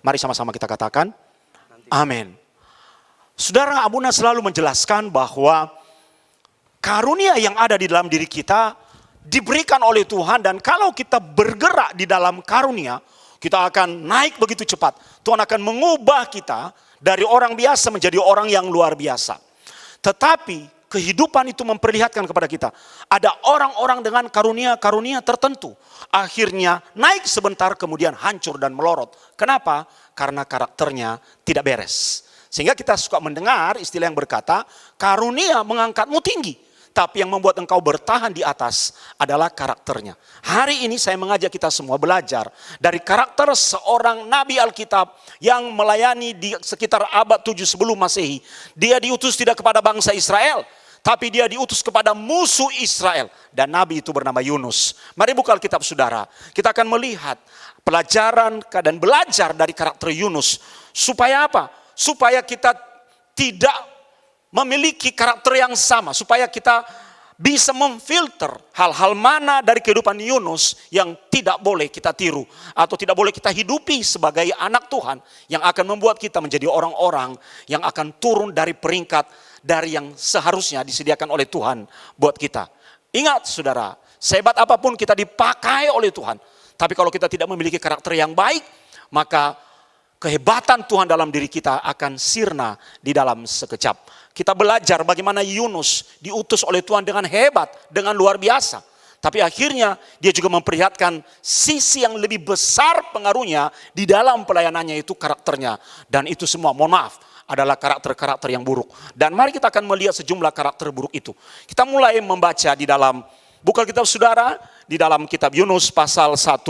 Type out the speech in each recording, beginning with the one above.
Mari sama-sama kita katakan, amin. Saudara, Abuna selalu menjelaskan bahwa karunia yang ada di dalam diri kita diberikan oleh Tuhan, dan kalau kita bergerak di dalam karunia, kita akan naik begitu cepat. Tuhan akan mengubah kita dari orang biasa menjadi orang yang luar biasa. Tetapi kehidupan itu memperlihatkan kepada kita, ada orang-orang dengan karunia-karunia tertentu, akhirnya naik sebentar kemudian hancur dan melorot. Kenapa? Karena karakternya tidak beres. Sehingga kita suka mendengar istilah yang berkata, karunia mengangkatmu tinggi, tapi yang membuat engkau bertahan di atas adalah karakternya. Hari ini saya mengajak kita semua belajar dari karakter seorang Nabi Alkitab yang melayani di sekitar abad 7 sebelum Masehi. Dia diutus tidak kepada bangsa Israel, tapi dia diutus kepada musuh Israel. Dan Nabi itu bernama Yunus. Mari buka Alkitab saudara. Kita akan melihat pelajaran dan belajar dari karakter Yunus. Supaya apa? Supaya kita tidak memiliki karakter yang sama. Supaya kita bisa memfilter hal-hal mana dari kehidupan Yunus yang tidak boleh kita tiru. Atau tidak boleh kita hidupi sebagai anak Tuhan. Yang akan membuat kita menjadi orang-orang yang akan turun dari peringkat dari yang seharusnya disediakan oleh Tuhan buat kita. Ingat saudara, sehebat apapun kita dipakai oleh Tuhan, tapi kalau kita tidak memiliki karakter yang baik, maka kehebatan Tuhan dalam diri kita akan sirna di dalam sekejap. Kita belajar bagaimana Yunus diutus oleh Tuhan dengan hebat, dengan luar biasa. Tapi akhirnya dia juga memperlihatkan sisi yang lebih besar pengaruhnya di dalam pelayanannya, itu karakternya. Dan itu semua, mohon maaf, adalah karakter-karakter yang buruk. Dan mari kita akan melihat sejumlah karakter buruk itu. Kita mulai membaca di dalam buku Alkitab saudara, di dalam kitab Yunus pasal 1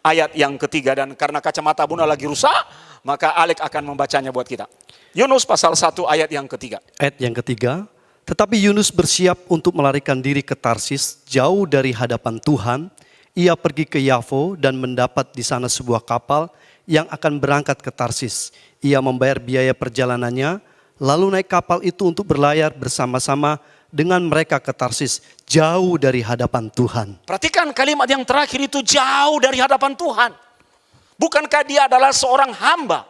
ayat yang ketiga. Dan karena kacamata Bunda lagi rusak, maka Alek akan membacanya buat kita. Yunus pasal 1 ayat yang ketiga. Ayat yang ketiga, tetapi Yunus bersiap untuk melarikan diri ke Tarsis, jauh dari hadapan Tuhan. Ia pergi ke Yafo dan mendapat di sana sebuah kapal yang akan berangkat ke Tarsis. Ia membayar biaya perjalanannya, lalu naik kapal itu untuk berlayar bersama-sama dengan mereka ke Tarsis, jauh dari hadapan Tuhan. Perhatikan kalimat yang terakhir itu, jauh dari hadapan Tuhan. Bukankah dia adalah seorang hamba?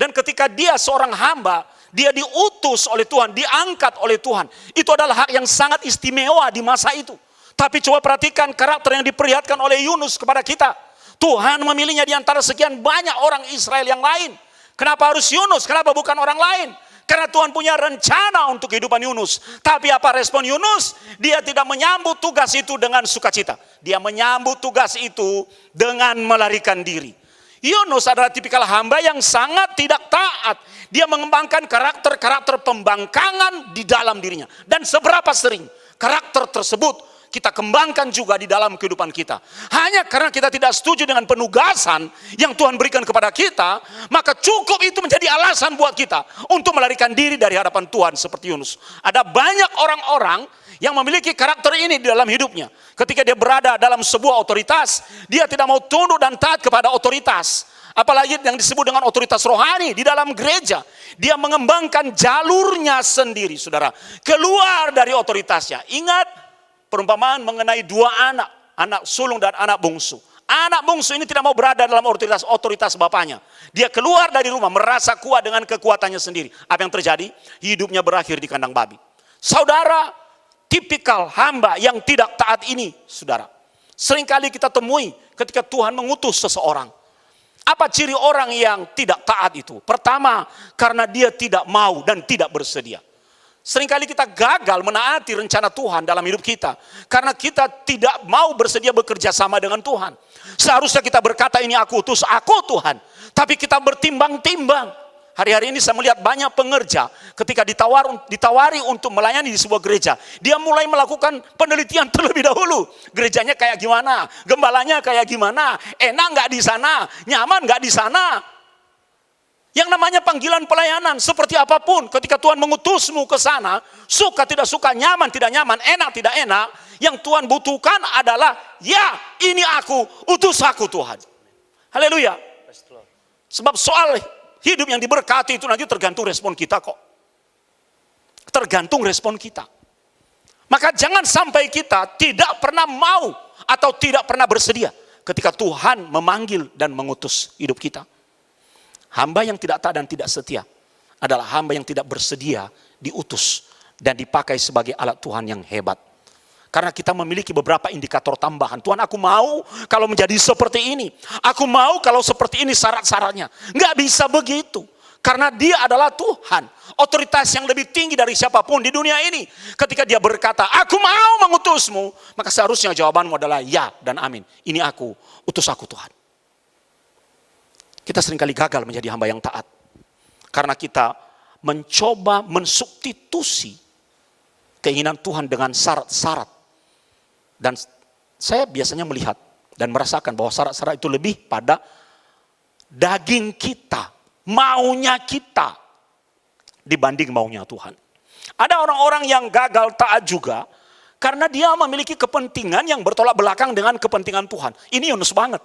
Dan ketika dia seorang hamba, dia diutus oleh Tuhan, diangkat oleh Tuhan. Itu adalah hak yang sangat istimewa di masa itu. Tapi coba perhatikan karakter yang diperlihatkan oleh Yunus kepada kita. Tuhan memilihnya di antara sekian banyak orang Israel yang lain. Kenapa harus Yunus? Kenapa bukan orang lain? Karena Tuhan punya rencana untuk kehidupan Yunus. Tapi apa respon Yunus? Dia tidak menyambut tugas itu dengan sukacita. Dia menyambut tugas itu dengan melarikan diri. Yunus adalah tipikal hamba yang sangat tidak taat. Dia mengembangkan karakter-karakter pembangkangan di dalam dirinya. Dan seberapa sering karakter tersebut kita kembangkan juga di dalam kehidupan kita. Hanya karena kita tidak setuju dengan penugasan yang Tuhan berikan kepada kita, maka cukup itu menjadi alasan buat kita untuk melarikan diri dari hadapan Tuhan seperti Yunus. Ada banyak orang-orang yang memiliki karakter ini di dalam hidupnya. Ketika dia berada dalam sebuah otoritas, dia tidak mau tunduk dan taat kepada otoritas. Apalagi yang disebut dengan otoritas rohani di dalam gereja. Dia mengembangkan jalurnya sendiri, saudara. Keluar dari otoritasnya. Ingat perumpamaan mengenai dua anak. Anak sulung dan anak bungsu. Anak bungsu ini tidak mau berada dalam otoritas bapaknya. Dia keluar dari rumah merasa kuat dengan kekuatannya sendiri. Apa yang terjadi? Hidupnya berakhir di kandang babi. Saudara, tipikal hamba yang tidak taat ini, saudara, seringkali kita temui ketika Tuhan mengutus seseorang. Apa ciri orang yang tidak taat itu? Pertama, karena dia tidak mau dan tidak bersedia. Seringkali kita gagal menaati rencana Tuhan dalam hidup kita. Karena kita tidak mau bersedia bekerja sama dengan Tuhan. Seharusnya kita berkata, ini aku utus, aku Tuhan. Tapi kita bertimbang-timbang. Hari-hari ini saya melihat banyak pengerja ketika ditawari untuk melayani di sebuah gereja. Dia mulai melakukan penelitian terlebih dahulu. Gerejanya kayak gimana? Gembalanya kayak gimana? Enak nggak di sana? Nyaman nggak di sana? Yang namanya panggilan pelayanan seperti apapun, ketika Tuhan mengutusmu ke sana, suka tidak suka, nyaman tidak nyaman, enak tidak enak, yang Tuhan butuhkan adalah, ya ini aku, utus aku Tuhan. Haleluya. Sebab soal hidup yang diberkati itu nanti tergantung respon kita kok. Tergantung respon kita. Maka jangan sampai kita tidak pernah mau atau tidak pernah bersedia ketika Tuhan memanggil dan mengutus hidup kita. Hamba yang tidak taat dan tidak setia adalah hamba yang tidak bersedia diutus dan dipakai sebagai alat Tuhan yang hebat. Karena kita memiliki beberapa indikator tambahan. Tuhan, aku mau kalau menjadi seperti ini. Aku mau kalau seperti ini syarat-syaratnya. Nggak bisa begitu. Karena dia adalah Tuhan. Otoritas yang lebih tinggi dari siapapun di dunia ini. Ketika dia berkata, aku mau mengutusmu. Maka seharusnya jawabanmu adalah ya dan amin. Ini aku, utus aku Tuhan. Kita seringkali gagal menjadi hamba yang taat. Karena kita mencoba mensubstitusi keinginan Tuhan dengan syarat-syarat. Dan saya biasanya melihat dan merasakan bahwa syarat-syarat itu lebih pada daging kita, maunya kita dibanding maunya Tuhan. Ada orang-orang yang gagal taat juga karena dia memiliki kepentingan yang bertolak belakang dengan kepentingan Tuhan. Ini Yunus banget.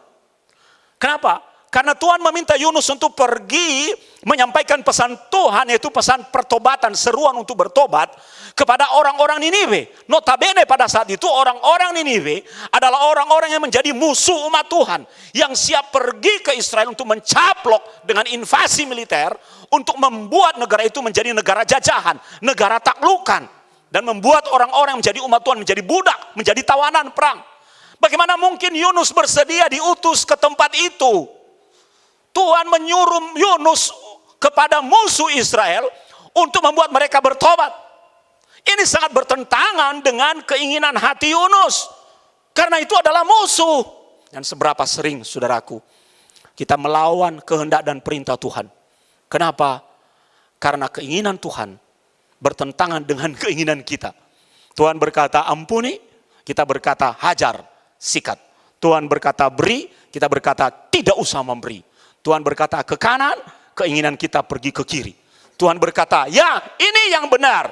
Kenapa? Karena Tuhan meminta Yunus untuk pergi menyampaikan pesan Tuhan, yaitu pesan pertobatan, seruan untuk bertobat kepada orang-orang Niniwe. Notabene pada saat itu orang-orang Niniwe adalah orang-orang yang menjadi musuh umat Tuhan, yang siap pergi ke Israel untuk mencaplok dengan invasi militer, untuk membuat negara itu menjadi negara jajahan, negara taklukan, dan membuat orang-orang yang menjadi umat Tuhan menjadi budak, menjadi tawanan perang. Bagaimana mungkin Yunus bersedia diutus ke tempat itu? Tuhan menyuruh Yunus kepada musuh Israel untuk membuat mereka bertobat. Ini sangat bertentangan dengan keinginan hati Yunus. Karena itu adalah musuh. Dan seberapa sering, saudaraku, kita melawan kehendak dan perintah Tuhan. Kenapa? Karena keinginan Tuhan bertentangan dengan keinginan kita. Tuhan berkata ampuni, kita berkata hajar, sikat. Tuhan berkata beri, kita berkata tidak usah memberi. Tuhan berkata ke kanan, keinginan kita pergi ke kiri. Tuhan berkata, ya ini yang benar.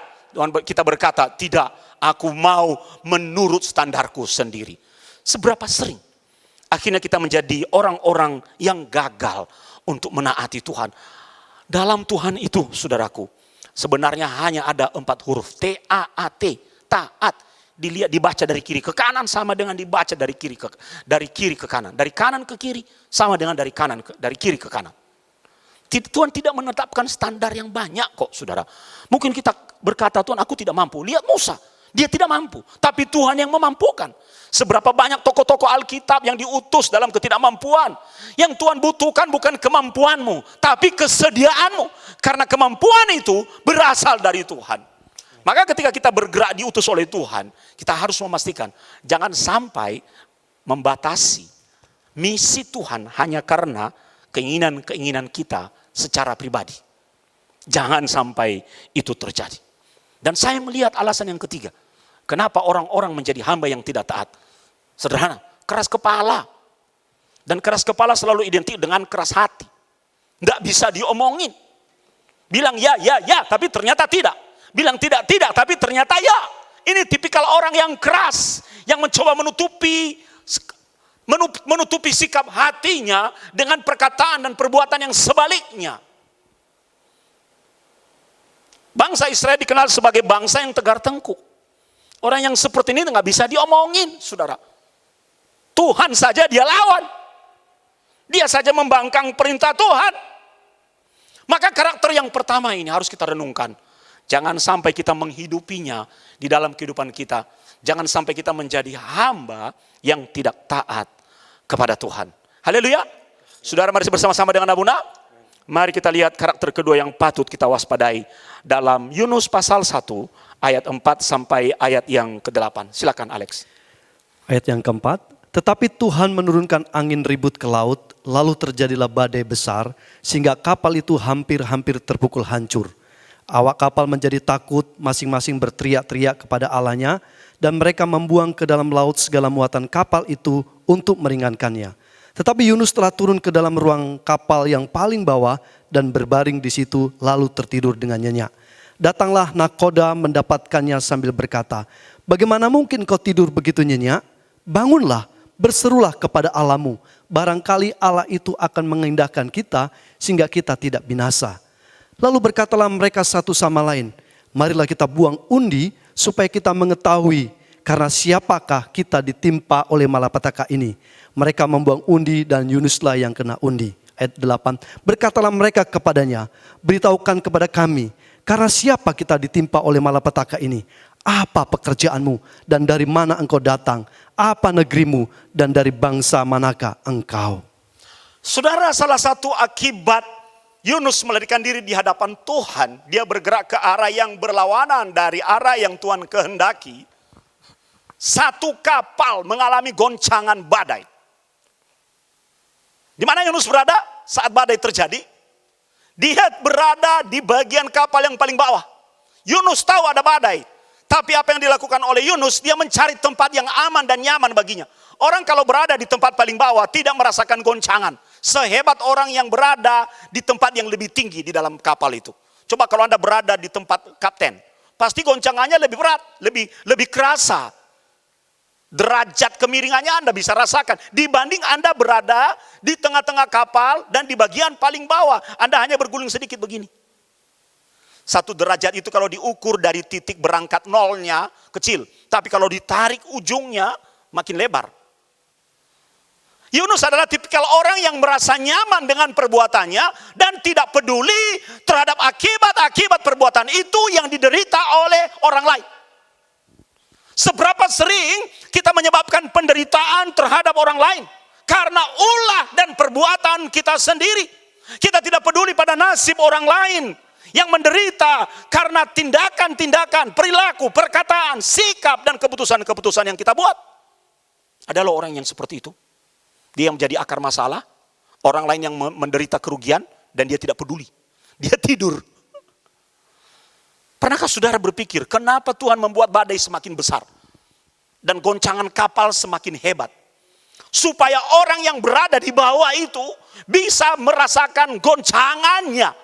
Kita berkata, tidak, aku mau menurut standarku sendiri. Seberapa sering akhirnya kita menjadi orang-orang yang gagal untuk menaati Tuhan. Dalam Tuhan itu, saudaraku, sebenarnya hanya ada 4 huruf. T-A-A-T, taat. Dilihat, dibaca dari kiri ke kanan sama dengan dibaca dari kiri ke kanan. Dari kanan ke kiri sama dengan dari kiri ke kanan. Tuhan tidak menetapkan standar yang banyak kok, saudara. Mungkin kita berkata, Tuhan aku tidak mampu. Lihat Musa, dia tidak mampu. Tapi Tuhan yang memampukan. Seberapa banyak tokoh-tokoh Alkitab yang diutus dalam ketidakmampuan. Yang Tuhan butuhkan bukan kemampuanmu, tapi kesediaanmu. Karena kemampuan itu berasal dari Tuhan. Maka ketika kita bergerak diutus oleh Tuhan, kita harus memastikan jangan sampai membatasi misi Tuhan hanya karena keinginan-keinginan kita secara pribadi. Jangan sampai itu terjadi. Dan saya melihat alasan yang ketiga. Kenapa orang-orang menjadi hamba yang tidak taat? Sederhana, keras kepala. Dan keras kepala selalu identik dengan keras hati. Nggak bisa diomongin. Bilang ya, tapi ternyata tidak. Bilang tidak, tapi ternyata ya. Ini tipikal orang yang keras, yang mencoba menutupi sikap hatinya dengan perkataan dan perbuatan yang sebaliknya. Bangsa Israel dikenal sebagai bangsa yang tegar tengkuk. Orang yang seperti ini nggak bisa diomongin, saudara. Tuhan saja dia lawan. Dia saja membangkang perintah Tuhan. Maka karakter yang pertama ini harus kita renungkan. Jangan sampai kita menghidupinya di dalam kehidupan kita. Jangan sampai kita menjadi hamba yang tidak taat kepada Tuhan. Haleluya. Saudara, mari bersama-sama dengan Abuna. Mari kita lihat karakter kedua yang patut kita waspadai. Dalam Yunus pasal 1 ayat 4 sampai ayat yang ke-8. Silakan Alex. Ayat yang keempat. Tetapi Tuhan menurunkan angin ribut ke laut, lalu terjadilah badai besar, sehingga kapal itu hampir-hampir terpukul hancur. Awak kapal menjadi takut, masing-masing berteriak-teriak kepada Allahnya, dan mereka membuang ke dalam laut segala muatan kapal itu untuk meringankannya. Tetapi Yunus telah turun ke dalam ruang kapal yang paling bawah dan berbaring di situ, lalu tertidur dengan nyenyak. Datanglah nakoda mendapatkannya sambil berkata, "Bagaimana mungkin kau tidur begitu nyenyak? Bangunlah, berserulah kepada Allahmu. Barangkali Allah itu akan mengindahkan kita sehingga kita tidak binasa." Lalu berkatalah mereka satu sama lain, "Marilah kita buang undi supaya kita mengetahui karena siapakah kita ditimpa oleh malapetaka ini." Mereka membuang undi dan Yunuslah yang kena undi. Ayat 8, berkatalah mereka kepadanya, beritahukan kepada kami, karena siapa kita ditimpa oleh malapetaka ini? Apa pekerjaanmu dan dari mana engkau datang? Apa negerimu dan dari bangsa manakah engkau? Saudara, salah satu akibat Yunus melarikan diri di hadapan Tuhan, dia bergerak ke arah yang berlawanan dari arah yang Tuhan kehendaki. Satu kapal mengalami goncangan badai. Di mana Yunus berada saat badai terjadi? Dia berada di bagian kapal yang paling bawah. Yunus tahu ada badai. Tapi apa yang dilakukan oleh Yunus, dia mencari tempat yang aman dan nyaman baginya. Orang kalau berada di tempat paling bawah tidak merasakan goncangan. Sehebat orang yang berada di tempat yang lebih tinggi di dalam kapal itu. Coba kalau Anda berada di tempat kapten, pasti goncangannya lebih berat, lebih kerasa. Derajat kemiringannya Anda bisa rasakan. Dibanding Anda berada di tengah-tengah kapal dan di bagian paling bawah. Anda hanya berguling sedikit begini. Satu derajat itu kalau diukur dari titik berangkat nolnya kecil. Tapi kalau ditarik ujungnya makin lebar. Yunus adalah tipikal orang yang merasa nyaman dengan perbuatannya. Dan tidak peduli terhadap akibat-akibat perbuatan itu yang diderita oleh orang lain. Seberapa sering kita menyebabkan penderitaan terhadap orang lain karena ulah dan perbuatan kita sendiri. Kita tidak peduli pada nasib orang lain yang menderita karena tindakan-tindakan, perilaku, perkataan, sikap dan keputusan-keputusan yang kita buat. Ada loh orang yang seperti itu. Dia yang menjadi akar masalah, orang lain yang menderita kerugian dan dia tidak peduli. Dia tidur. Pernahkah saudara berpikir, kenapa Tuhan membuat badai semakin besar? Dan goncangan kapal semakin hebat. Supaya orang yang berada di bawah itu bisa merasakan goncangannya.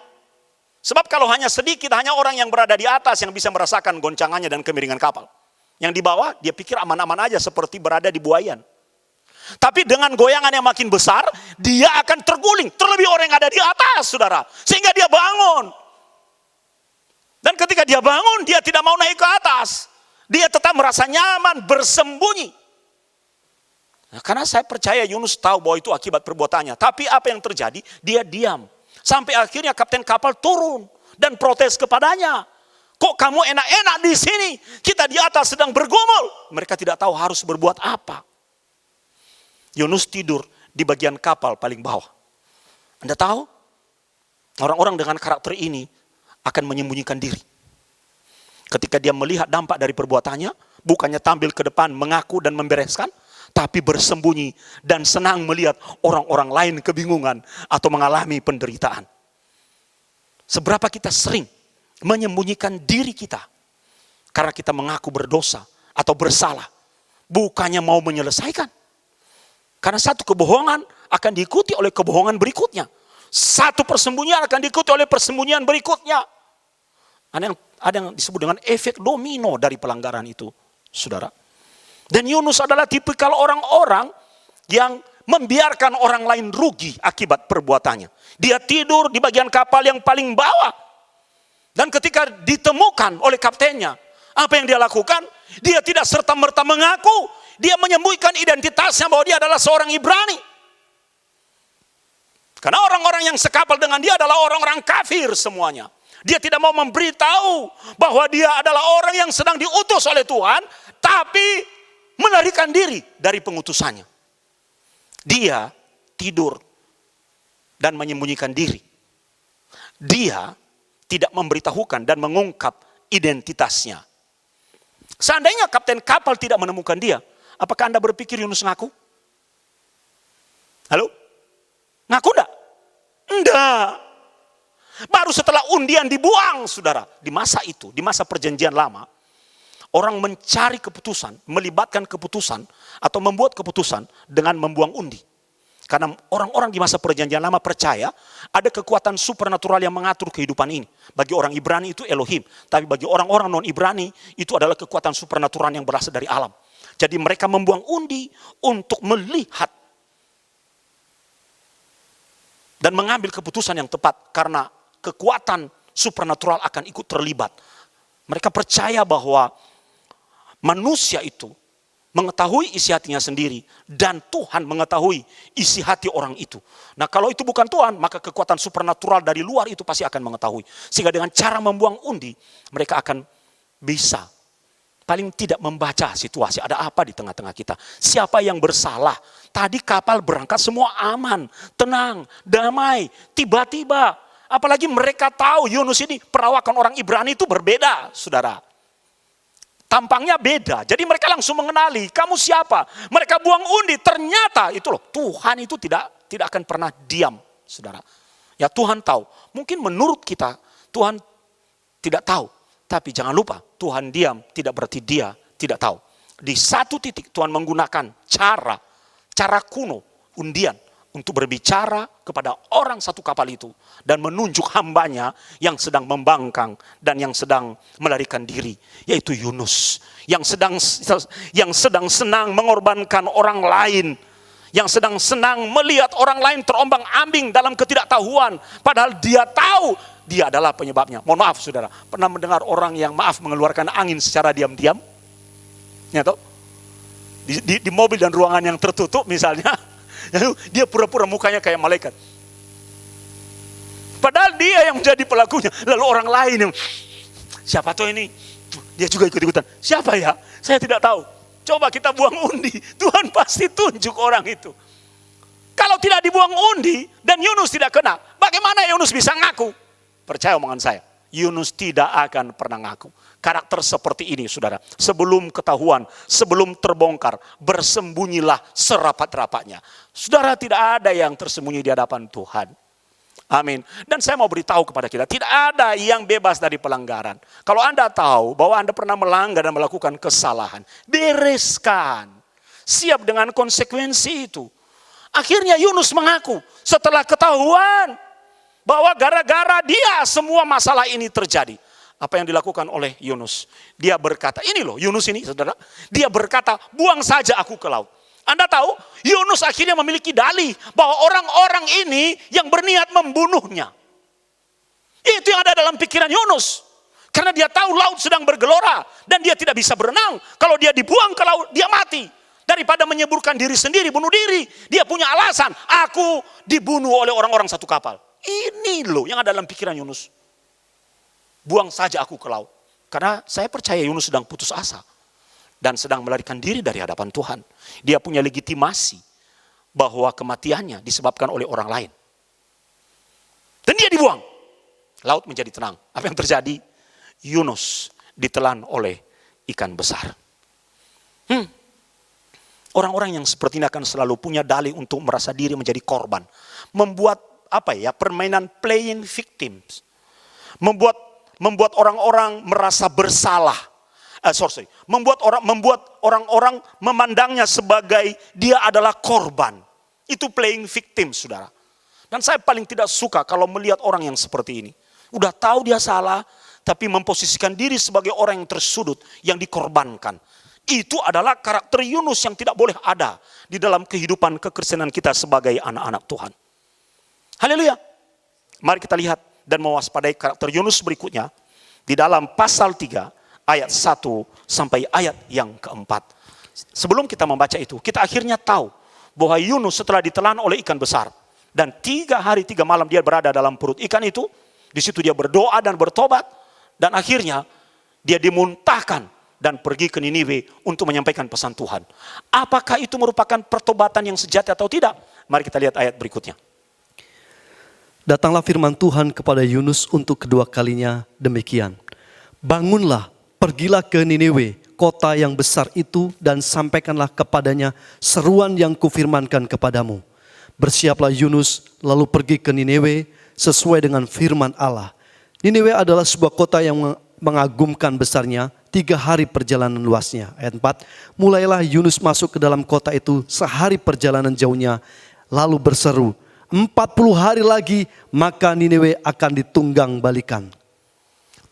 Sebab kalau hanya sedikit, hanya orang yang berada di atas yang bisa merasakan goncangannya dan kemiringan kapal. Yang di bawah, dia pikir aman-aman aja seperti berada di buayan. Tapi dengan goyangan yang makin besar, dia akan terguling. Terlebih orang yang ada di atas, saudara. Sehingga dia bangun. Dan ketika dia bangun, dia tidak mau naik ke atas. Dia tetap merasa nyaman, bersembunyi. Nah, karena saya percaya Yunus tahu bahwa itu akibat perbuatannya. Tapi apa yang terjadi? Dia diam. Sampai akhirnya kapten kapal turun dan protes kepadanya. Kok kamu enak-enak di sini? Kita di atas sedang bergumul. Mereka tidak tahu harus berbuat apa. Yunus tidur di bagian kapal paling bawah. Anda tahu? Orang-orang dengan karakter ini akan menyembunyikan diri. Ketika dia melihat dampak dari perbuatannya, bukannya tampil ke depan mengaku dan membereskan, tapi bersembunyi dan senang melihat orang-orang lain kebingungan atau mengalami penderitaan. Seberapa kita sering menyembunyikan diri kita karena kita mengaku berdosa atau bersalah, bukannya mau menyelesaikan. Karena satu kebohongan akan diikuti oleh kebohongan berikutnya. Satu persembunyian akan diikuti oleh persembunyian berikutnya. Ada yang disebut dengan efek domino dari pelanggaran itu, saudara. Dan Yunus adalah tipikal orang-orang yang membiarkan orang lain rugi akibat perbuatannya. Dia tidur di bagian kapal yang paling bawah. Dan ketika ditemukan oleh kaptennya, apa yang dia lakukan? Dia tidak serta-merta mengaku. Dia menyembunyikan identitasnya bahwa dia adalah seorang Ibrani. Karena orang-orang yang sekapal dengan dia adalah orang-orang kafir semuanya. Dia tidak mau memberitahu bahwa dia adalah orang yang sedang diutus oleh Tuhan, tapi melarikan diri dari pengutusannya. Dia tidur dan menyembunyikan diri. Dia tidak memberitahukan dan mengungkap identitasnya. Seandainya kapten kapal tidak menemukan dia, apakah Anda berpikir Yunus ngaku? Halo? Ngaku enggak? Enggak. Baru setelah undian dibuang, saudara. Di masa itu, di masa perjanjian lama, orang mencari keputusan, melibatkan keputusan, atau membuat keputusan dengan membuang undi. Karena orang-orang di masa perjanjian lama percaya ada kekuatan supernatural yang mengatur kehidupan ini. Bagi orang Ibrani itu Elohim. Tapi bagi orang-orang non-Ibrani itu adalah kekuatan supernatural yang berasal dari alam. Jadi mereka membuang undi untuk melihat dan mengambil keputusan yang tepat karena kekuatan supernatural akan ikut terlibat. Mereka percaya bahwa manusia itu mengetahui isi hatinya sendiri, dan Tuhan mengetahui isi hati orang itu. Nah, kalau itu bukan Tuhan, maka kekuatan supernatural dari luar itu pasti akan mengetahui. Sehingga dengan cara membuang undi, mereka akan bisa paling tidak membaca situasi, ada apa di tengah-tengah kita. Siapa yang bersalah? Tadi kapal berangkat semua aman, tenang, damai. Tiba-tiba, apalagi mereka tahu Yunus ini perawakan orang Ibrani itu berbeda, saudara. Tampangnya beda, jadi mereka langsung mengenali, kamu siapa? Mereka buang undi, ternyata itu loh, Tuhan itu tidak akan pernah diam, saudara. Ya Tuhan tahu, mungkin menurut kita Tuhan tidak tahu, tapi jangan lupa Tuhan diam tidak berarti dia tidak tahu. Di satu titik Tuhan menggunakan cara kuno, undian, untuk berbicara kepada orang satu kapal itu dan menunjuk hambanya yang sedang membangkang dan yang sedang melarikan diri, yaitu Yunus yang sedang senang mengorbankan orang lain, yang sedang senang melihat orang lain terombang-ambing dalam ketidaktahuan, padahal dia tahu dia adalah penyebabnya. Mohon maaf saudara, pernah mendengar orang yang mengeluarkan angin secara diam-diam? Ya toh? Di mobil dan ruangan yang tertutup misalnya, dia pura-pura mukanya kayak malaikat. Padahal dia yang menjadi pelakunya. Lalu orang lain yang, siapa tuh ini? Dia juga ikut-ikutan. Siapa ya? Saya tidak tahu. Coba kita buang undi. Tuhan pasti tunjuk orang itu. Kalau tidak dibuang undi dan Yunus tidak kena, bagaimana Yunus bisa ngaku? Percaya omongan saya. Yunus tidak akan pernah ngaku. Karakter seperti ini saudara, sebelum ketahuan, sebelum terbongkar, bersembunyilah serapat-rapatnya. Saudara, tidak ada yang tersembunyi di hadapan Tuhan. Amin. Dan saya mau beritahu kepada kita, tidak ada yang bebas dari pelanggaran. Kalau Anda tahu bahwa Anda pernah melanggar dan melakukan kesalahan, bereskan. Siap dengan konsekuensi itu. Akhirnya Yunus mengaku setelah ketahuan bahwa gara-gara dia semua masalah ini terjadi. Apa yang dilakukan oleh Yunus? Dia berkata, ini loh Yunus ini saudara. Dia berkata, buang saja aku ke laut. Anda tahu, Yunus akhirnya memiliki dalih bahwa orang-orang ini yang berniat membunuhnya. Itu yang ada dalam pikiran Yunus. Karena dia tahu laut sedang bergelora dan dia tidak bisa berenang. Kalau dia dibuang ke laut, dia mati. Daripada menyeburkan diri sendiri, bunuh diri. Dia punya alasan, aku dibunuh oleh orang-orang satu kapal. Ini loh yang ada dalam pikiran Yunus. Buang saja aku ke laut. Karena saya percaya Yunus sedang putus asa. Dan sedang melarikan diri dari hadapan Tuhan. Dia punya legitimasi bahwa kematiannya disebabkan oleh orang lain. Dan dia dibuang. Laut menjadi tenang. Apa yang terjadi? Yunus ditelan oleh ikan besar. Orang-orang yang seperti ini akan selalu punya dalih untuk merasa diri menjadi korban. Membuat permainan playing victims. Membuat orang-orang merasa bersalah. Membuat orang-orang memandangnya sebagai dia adalah korban. Itu playing victim, saudara. Dan saya paling tidak suka kalau melihat orang yang seperti ini. Udah tahu dia salah, tapi memposisikan diri sebagai orang yang tersudut, yang dikorbankan. Itu adalah karakter Yunus yang tidak boleh ada di dalam kehidupan kekristenan kita sebagai anak-anak Tuhan. Haleluya. Mari kita lihat dan mewaspadai karakter Yunus berikutnya di dalam pasal 3 ayat 1 sampai ayat yang keempat. Sebelum kita membaca itu, kita akhirnya tahu bahwa Yunus setelah ditelan oleh ikan besar dan 3 hari 3 malam dia berada dalam perut ikan itu, di situ dia berdoa dan bertobat dan akhirnya dia dimuntahkan dan pergi ke Niniwe untuk menyampaikan pesan Tuhan. Apakah itu merupakan pertobatan yang sejati atau tidak? Mari kita lihat ayat berikutnya. Datanglah firman Tuhan kepada Yunus untuk kedua kalinya demikian. Bangunlah, pergilah ke Niniwe, kota yang besar itu, dan sampaikanlah kepadanya seruan yang kufirmankan kepadamu. Bersiaplah Yunus, lalu pergi ke Niniwe sesuai dengan firman Allah. Niniwe adalah sebuah kota yang mengagumkan besarnya, 3 hari perjalanan luasnya. Ayat 4, mulailah Yunus masuk ke dalam kota itu sehari perjalanan jauhnya, lalu berseru, 40 hari lagi maka Niniwe akan ditunggang balikan.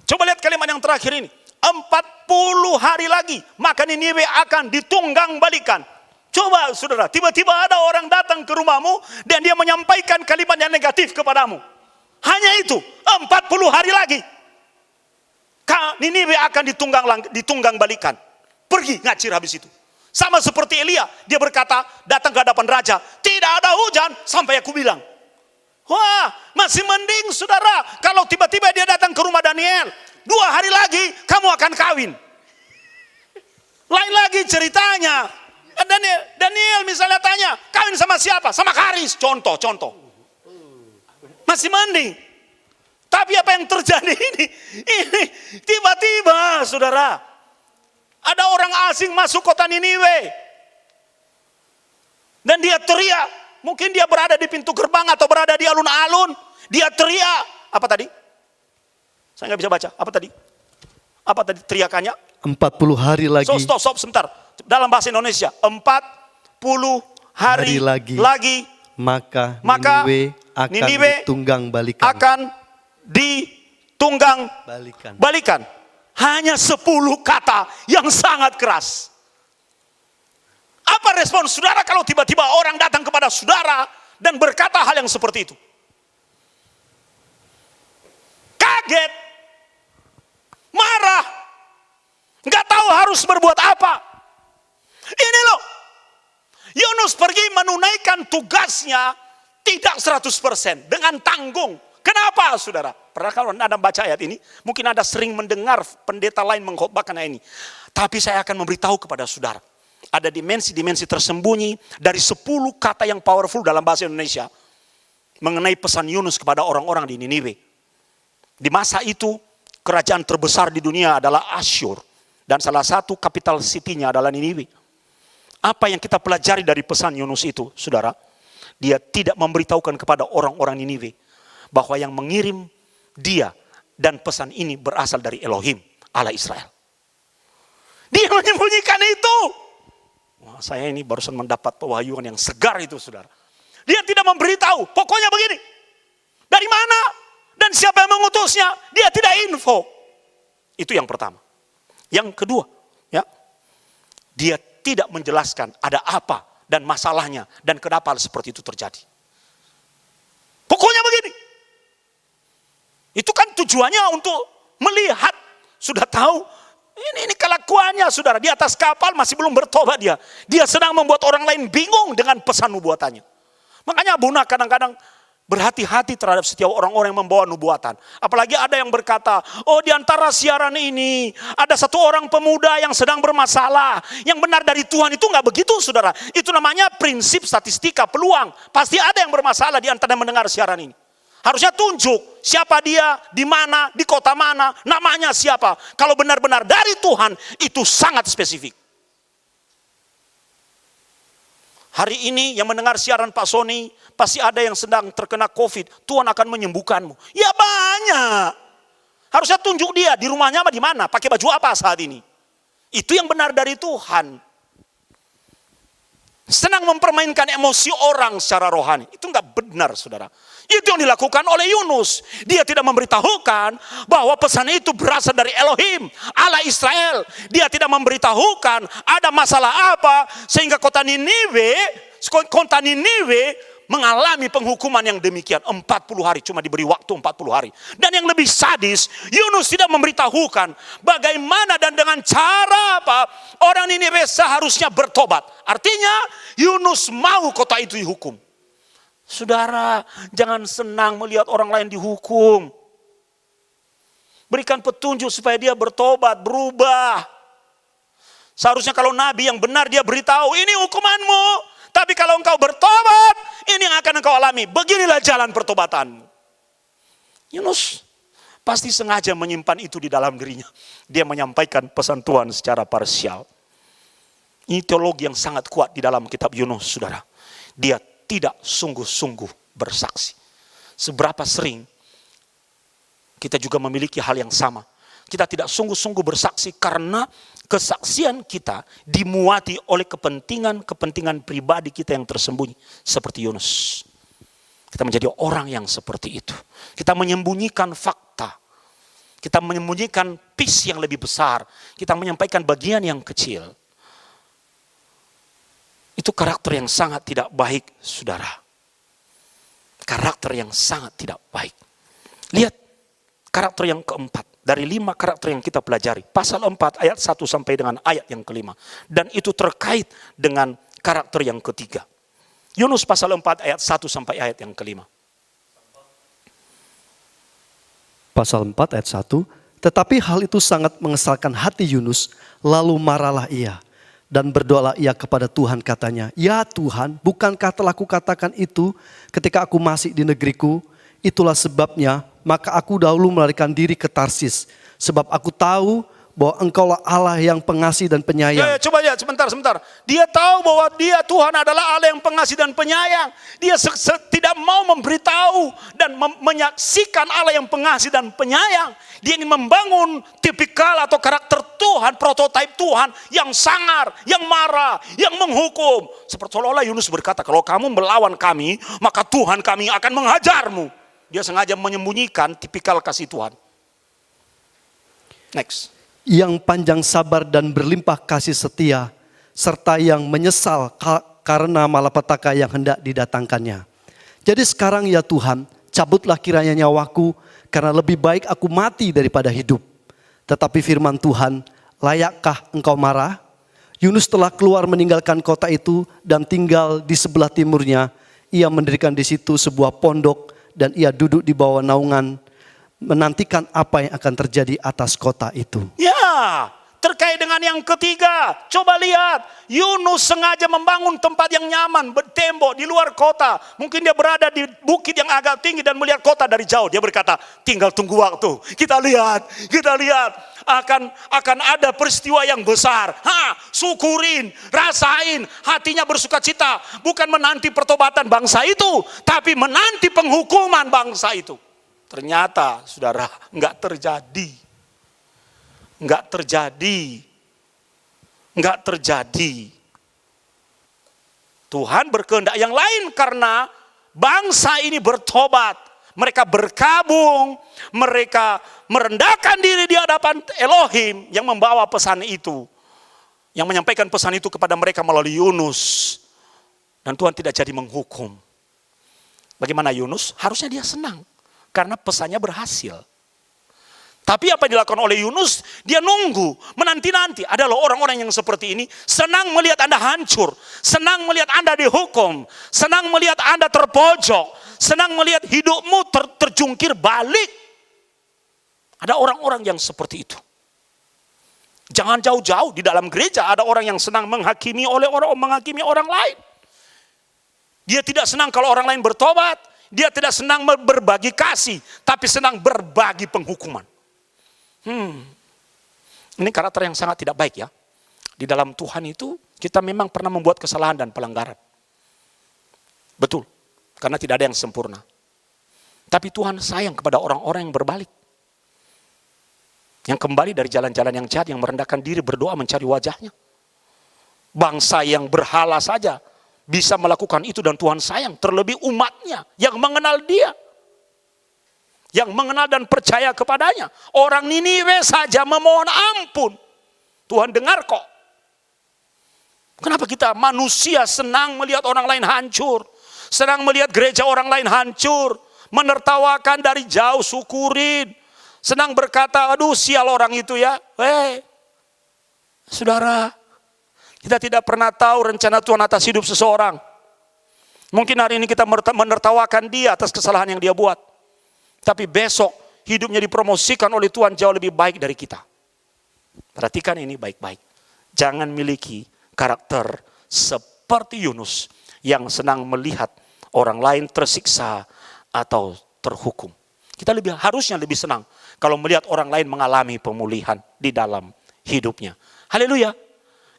Coba lihat kalimat yang terakhir ini. 40 hari lagi maka Niniwe akan ditunggang balikan. Coba saudara, tiba-tiba ada orang datang ke rumahmu dan dia menyampaikan kalimat yang negatif kepadamu. Hanya itu, 40 hari lagi Niniwe akan ditunggang balikan. Pergi ngacir habis itu. Sama seperti Elia, dia berkata, datang ke hadapan raja, tidak ada hujan sampai aku bilang. Wah, masih mending saudara, kalau tiba-tiba dia datang ke rumah Daniel, 2 hari lagi kamu akan kawin. Lain lagi ceritanya. Daniel misalnya tanya, kawin sama siapa? Sama Karis, contoh. Masih mending. Tapi apa yang terjadi ini tiba-tiba saudara, ada orang asing masuk kota Niniwe. Dan dia teriak, mungkin dia berada di pintu gerbang atau berada di alun-alun. Dia teriak, apa tadi? Saya nggak bisa baca, apa tadi? Apa tadi teriakannya? 40 hari lagi. Stop sebentar. Dalam bahasa Indonesia, 40 hari lagi maka Niniwe akan ditunggang balikan. Hanya 10 kata yang sangat keras. Apa respon saudara kalau tiba-tiba orang datang kepada saudara dan berkata hal yang seperti itu? Kaget, marah, nggak tahu harus berbuat apa. Ini loh, Yunus pergi menunaikan tugasnya tidak 100% dengan tanggung. Kenapa saudara? Pernah kalau Anda baca ayat ini, mungkin Anda sering mendengar pendeta lain mengkhotbahkan ayat ini. Tapi saya akan memberitahu kepada saudara, ada dimensi-dimensi tersembunyi dari 10 kata yang powerful dalam bahasa Indonesia mengenai pesan Yunus kepada orang-orang di Niniwe. Di masa itu, kerajaan terbesar di dunia adalah Asyur, dan salah satu capital city-nya adalah Niniwe. Apa yang kita pelajari dari pesan Yunus itu, saudara? Dia tidak memberitahukan kepada orang-orang Niniwe bahwa yang mengirim dia dan pesan ini berasal dari Elohim, Allah Israel. Dia menyembunyikan itu. Wah, saya ini barusan mendapat pewahyuan yang segar itu, saudara. Dia tidak memberitahu, pokoknya begini. Dari mana dan siapa yang mengutusnya, dia tidak info. Itu yang pertama. Yang kedua, ya, dia tidak menjelaskan ada apa dan masalahnya dan kenapa hal seperti itu terjadi. Pokoknya begini. Itu kan tujuannya untuk melihat, sudah tahu ini kelakuannya saudara, di atas kapal masih belum bertobat dia. Dia sedang membuat orang lain bingung dengan pesan nubuatannya. Makanya Abuna kadang-kadang berhati-hati terhadap setiap orang-orang yang membawa nubuatan. Apalagi ada yang berkata, oh di antara siaran ini ada satu orang pemuda yang sedang bermasalah. Yang benar dari Tuhan itu enggak begitu saudara. Itu namanya prinsip statistika, peluang. Pasti ada yang bermasalah di antara yang mendengar siaran ini. Harusnya tunjuk siapa dia, di mana, di kota mana, namanya siapa. Kalau benar-benar dari Tuhan, itu sangat spesifik. Hari ini yang mendengar siaran Pak Sony, pasti ada yang sedang terkena COVID. Tuhan akan menyembuhkanmu. Ya banyak. Harusnya tunjuk dia, di rumahnya apa di mana, pakai baju apa saat ini. Itu yang benar dari Tuhan. Senang mempermainkan emosi orang secara rohani. Itu enggak benar saudara. Itu yang dilakukan oleh Yunus. Dia tidak memberitahukan bahwa pesan itu berasal dari Elohim, Allah Israel. Dia tidak memberitahukan ada masalah apa sehingga kota Niniwe mengalami penghukuman yang demikian 40 hari, cuma diberi waktu 40 hari. Dan yang lebih sadis, Yunus tidak memberitahukan bagaimana dan dengan cara apa orang Niniwe seharusnya bertobat. Artinya Yunus mau kota itu dihukum. Saudara, jangan senang melihat orang lain dihukum. Berikan petunjuk supaya dia bertobat, berubah. Seharusnya kalau nabi yang benar dia beritahu, ini hukumanmu. Tapi kalau engkau bertobat, ini yang akan engkau alami. Beginilah jalan pertobatanmu. Yunus pasti sengaja menyimpan itu di dalam dirinya. Dia menyampaikan pesan Tuhan secara parsial. Ini teologi yang sangat kuat di dalam kitab Yunus, saudara. Dia tidak sungguh-sungguh bersaksi. Seberapa sering kita juga memiliki hal yang sama. Kita tidak sungguh-sungguh bersaksi karena kesaksian kita dimuati oleh kepentingan pribadi kita yang tersembunyi. Seperti Yunus. Kita menjadi orang yang seperti itu. Kita menyembunyikan fakta. Kita menyembunyikan piece yang lebih besar. Kita menyampaikan bagian yang kecil. Itu karakter yang sangat tidak baik, saudara. Karakter yang sangat tidak baik. Lihat karakter yang keempat dari 5 karakter yang kita pelajari. Pasal 4 ayat 1 sampai dengan ayat yang ke-5. Dan itu terkait dengan karakter yang ketiga. Yunus pasal 4 ayat 1 sampai ayat yang ke-5. Pasal 4 ayat 1, tetapi hal itu sangat mengesalkan hati Yunus, lalu marahlah ia. Dan berdoalah ia kepada Tuhan, katanya, "Ya Tuhan, bukankah telah kukatakan itu ketika aku masih di negeriku? Itulah sebabnya, maka aku dahulu melarikan diri ke Tarsis. Sebab aku tahu bahwa Engkaulah Allah yang pengasih dan penyayang." Coba ya, sebentar. Dia tahu bahwa dia Tuhan adalah Allah yang pengasih dan penyayang. Dia tidak mau memberitahu dan menyaksikan Allah yang pengasih dan penyayang. Dia ingin membangun tipikal atau karakter Tuhan, prototipe Tuhan yang sangar, yang marah, yang menghukum. Seperti seolah-olah Yunus berkata, kalau kamu melawan kami, maka Tuhan kami akan menghajarmu. Dia sengaja menyembunyikan tipikal kasih Tuhan. Next. Yang panjang sabar dan berlimpah kasih setia, serta yang menyesal karena malapetaka yang hendak didatangkannya. Jadi sekarang ya Tuhan, cabutlah kiranya nyawaku, karena lebih baik aku mati daripada hidup. Tetapi firman Tuhan, layakkah engkau marah? Yunus telah keluar meninggalkan kota itu dan tinggal di sebelah timurnya. Ia mendirikan di situ sebuah pondok dan ia duduk di bawah naungan, menantikan apa yang akan terjadi atas kota itu. Ya, terkait dengan yang ketiga, coba lihat, Yunus sengaja membangun tempat yang nyaman, bertembok di luar kota. Mungkin dia berada di bukit yang agak tinggi dan melihat kota dari jauh. Dia berkata, tinggal tunggu waktu. Kita lihat, akan ada peristiwa yang besar. Syukurin, rasain, hatinya bersuka cita. Bukan menanti pertobatan bangsa itu, tapi menanti penghukuman bangsa itu. Ternyata, saudara, enggak terjadi. Tuhan berkehendak yang lain karena bangsa ini bertobat. Mereka berkabung, mereka merendahkan diri di hadapan Elohim yang membawa pesan itu. Yang menyampaikan pesan itu kepada mereka melalui Yunus. Dan Tuhan tidak jadi menghukum. Bagaimana Yunus? Harusnya dia senang. Karena pesannya berhasil. Tapi apa yang dilakukan oleh Yunus? Dia nunggu, menanti-nanti. Ada loh orang-orang yang seperti ini. Senang melihat Anda hancur. Senang melihat Anda dihukum. Senang melihat Anda terpojok. Senang melihat hidupmu terjungkir balik. Ada orang-orang yang seperti itu. Jangan jauh-jauh, di dalam gereja ada orang yang senang menghakimi orang lain. Dia tidak senang kalau orang lain bertobat. Dia tidak senang berbagi kasih, tapi senang berbagi penghukuman. Ini karakter yang sangat tidak baik ya. Di dalam Tuhan itu kita memang pernah membuat kesalahan dan pelanggaran. Betul, karena tidak ada yang sempurna. Tapi Tuhan sayang kepada orang-orang yang berbalik. Yang kembali dari jalan-jalan yang jahat, yang merendahkan diri, berdoa mencari wajahnya. Bangsa yang berhala saja bisa melakukan itu dan Tuhan sayang, terlebih umatnya yang mengenal dia. Yang mengenal dan percaya kepadanya. Orang Niniwe saja memohon ampun. Tuhan dengar kok. Kenapa kita manusia senang melihat orang lain hancur. Senang melihat gereja orang lain hancur. Menertawakan dari jauh, syukurin. Senang berkata, aduh sial orang itu ya. Saudara, kita tidak pernah tahu rencana Tuhan atas hidup seseorang. Mungkin hari ini kita menertawakan dia atas kesalahan yang dia buat. Tapi besok hidupnya dipromosikan oleh Tuhan jauh lebih baik dari kita. Perhatikan ini baik-baik. Jangan miliki karakter seperti Yunus yang senang melihat orang lain tersiksa atau terhukum. Kita harusnya lebih senang kalau melihat orang lain mengalami pemulihan di dalam hidupnya. Haleluya.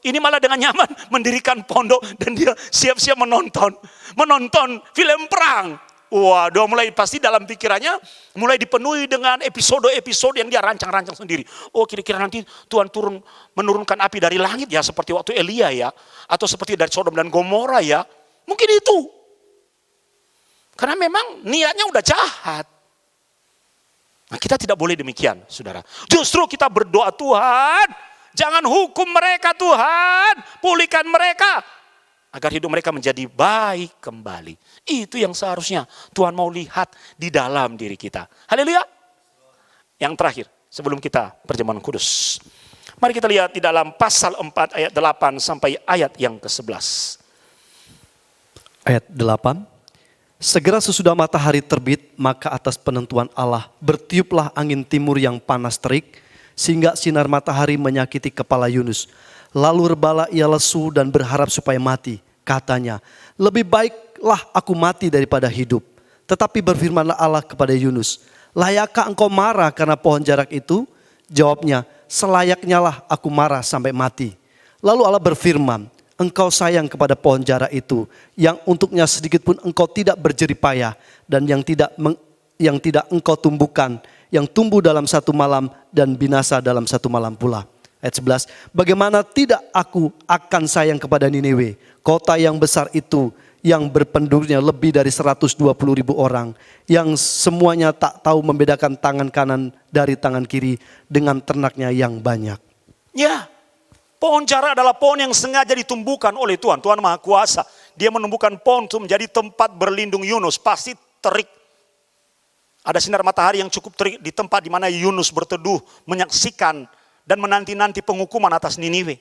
Ini malah dengan nyaman mendirikan pondok dan dia siap-siap menonton film perang. Waduh, mulai pasti dalam pikirannya mulai dipenuhi dengan episode-episode yang dia rancang-rancang sendiri. Oh, kira-kira nanti Tuhan menurunkan api dari langit ya, seperti waktu Elia ya, atau seperti dari Sodom dan Gomora ya. Mungkin itu. Karena memang niatnya udah jahat. Nah, kita tidak boleh demikian, saudara. Justru kita berdoa, Tuhan, jangan hukum mereka Tuhan, pulihkan mereka. Agar hidup mereka menjadi baik kembali. Itu yang seharusnya Tuhan mau lihat di dalam diri kita. Haleluya. Yang terakhir, sebelum kita perjamuan kudus. Mari kita lihat di dalam pasal 4 ayat 8 sampai ayat yang ke-11. Ayat 8. Segera sesudah matahari terbit, maka atas penentuan Allah bertiuplah angin timur yang panas terik, sehingga sinar matahari menyakiti kepala Yunus. Lalu rebala ia lesu dan berharap supaya mati. Katanya, lebih baiklah aku mati daripada hidup. Tetapi berfirmanlah Allah kepada Yunus, layakkah engkau marah karena pohon jarak itu? Jawabnya, selayaknya lah aku marah sampai mati. Lalu Allah berfirman, engkau sayang kepada pohon jarak itu, yang untuknya sedikit pun engkau tidak berjerih payah, dan yang tidak engkau tumbuhkan, yang tumbuh dalam satu malam dan binasa dalam satu malam pula. Ayat 11, bagaimana tidak aku akan sayang kepada Niniwe, kota yang besar itu, yang berpenduduknya lebih dari 120.000 orang, yang semuanya tak tahu membedakan tangan kanan dari tangan kiri, dengan ternaknya yang banyak. Ya, pohon jarak adalah pohon yang sengaja ditumbuhkan oleh Tuhan. Tuhan Maha Kuasa. Dia menumbuhkan pohon untuk menjadi tempat berlindung Yunus. Pasti terik. Ada sinar matahari yang cukup terik di tempat di mana Yunus berteduh, menyaksikan dan menanti-nanti penghukuman atas Niniwe.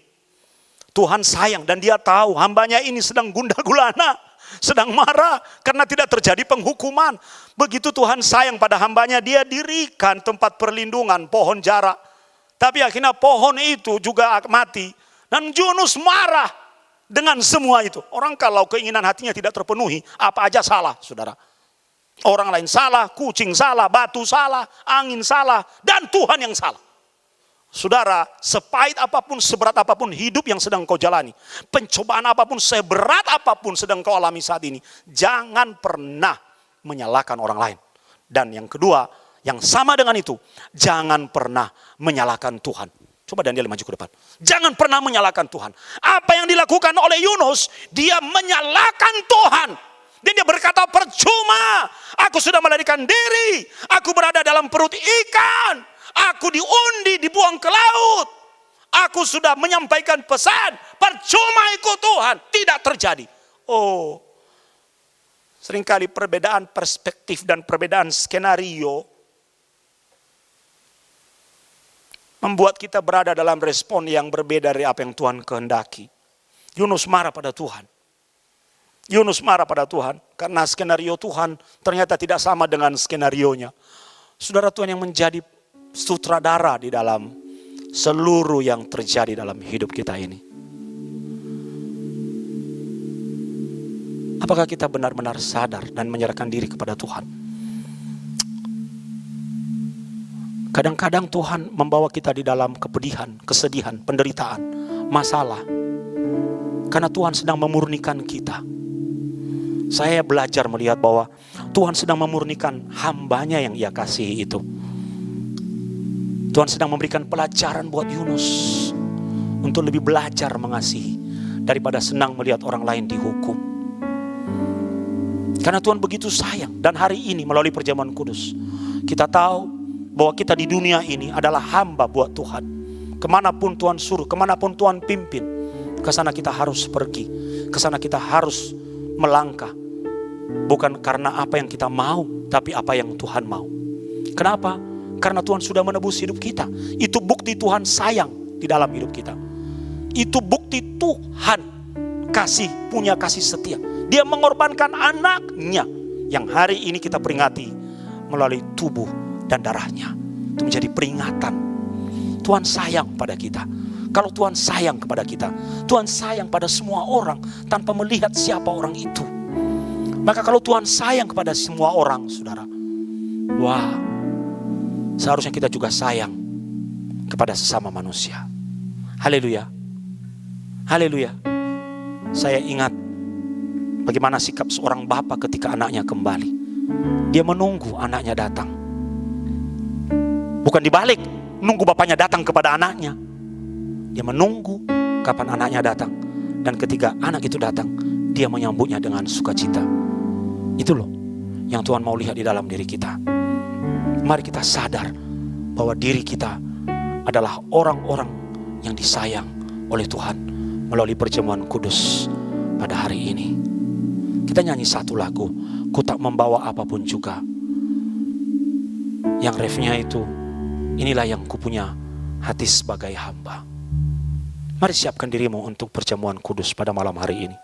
Tuhan sayang dan dia tahu hambanya ini sedang gundah gulana, sedang marah karena tidak terjadi penghukuman. Begitu Tuhan sayang pada hambanya, dia dirikan tempat perlindungan, pohon jarak. Tapi akhirnya pohon itu juga mati. Dan Yunus marah dengan semua itu. Orang kalau keinginan hatinya tidak terpenuhi, apa aja salah, saudara. Orang lain salah, kucing salah, batu salah, angin salah, dan Tuhan yang salah. Saudara, sepahit apapun, seberat apapun hidup yang sedang kau jalani, pencobaan apapun, seberat apapun sedang kau alami saat ini, jangan pernah menyalahkan orang lain. Dan yang kedua, yang sama dengan itu, jangan pernah menyalahkan Tuhan. Coba Daniel maju ke depan. Jangan pernah menyalahkan Tuhan. Apa yang dilakukan oleh Yunus, dia menyalahkan Tuhan. Dan dia berkata, percuma, aku sudah melarikan diri, aku berada dalam perut ikan, aku diundi, dibuang ke laut. Aku sudah menyampaikan pesan, percuma ikut Tuhan, tidak terjadi. Oh, seringkali perbedaan perspektif dan perbedaan skenario membuat kita berada dalam respon yang berbeda dari apa yang Tuhan kehendaki. Yunus marah pada Tuhan. Yunus marah pada Tuhan karena skenario Tuhan ternyata tidak sama dengan skenarionya. Saudara, Tuhan yang menjadi sutradara di dalam seluruh yang terjadi dalam hidup kita ini. Apakah kita benar-benar sadar dan menyerahkan diri kepada Tuhan? Kadang-kadang Tuhan membawa kita di dalam kepedihan, kesedihan, penderitaan, masalah. Karena Tuhan sedang memurnikan kita. Saya belajar melihat bahwa Tuhan sedang memurnikan hambanya yang Ia kasihi itu. Tuhan sedang memberikan pelajaran buat Yunus untuk lebih belajar mengasihi daripada senang melihat orang lain dihukum. Karena Tuhan begitu sayang. Dan hari ini melalui perjamuan kudus, kita tahu bahwa kita di dunia ini adalah hamba buat Tuhan. Kemanapun Tuhan suruh, kemanapun Tuhan pimpin, ke sana kita harus pergi. Ke sana kita harus melangkah. Bukan karena apa yang kita mau, tapi apa yang Tuhan mau. Kenapa? Karena Tuhan sudah menebus hidup kita. Itu bukti Tuhan sayang di dalam hidup kita. Itu bukti Tuhan punya kasih setia. Dia mengorbankan anaknya yang hari ini kita peringati melalui tubuh dan darahnya. Itu menjadi peringatan. Tuhan sayang pada kita. Kalau Tuhan sayang kepada kita, Tuhan sayang pada semua orang tanpa melihat siapa orang itu. Maka kalau Tuhan sayang kepada semua orang, saudara, wah, seharusnya kita juga sayang kepada sesama manusia. Haleluya. Haleluya. Saya ingat bagaimana sikap seorang bapa ketika anaknya kembali. Dia menunggu anaknya datang. Bukan dibalik, nunggu bapaknya datang kepada anaknya. Dia menunggu kapan anaknya datang. Dan ketika anak itu datang, dia menyambutnya dengan sukacita. Itu loh yang Tuhan mau lihat di dalam diri kita. Mari kita sadar bahwa diri kita adalah orang-orang yang disayang oleh Tuhan melalui perjamuan kudus pada hari ini. Kita nyanyi satu lagu, Ku Tak Membawa Apapun Juga. Yang refnya itu, inilah yang kupunya hati sebagai hamba. Mari siapkan dirimu untuk perjamuan kudus pada malam hari ini.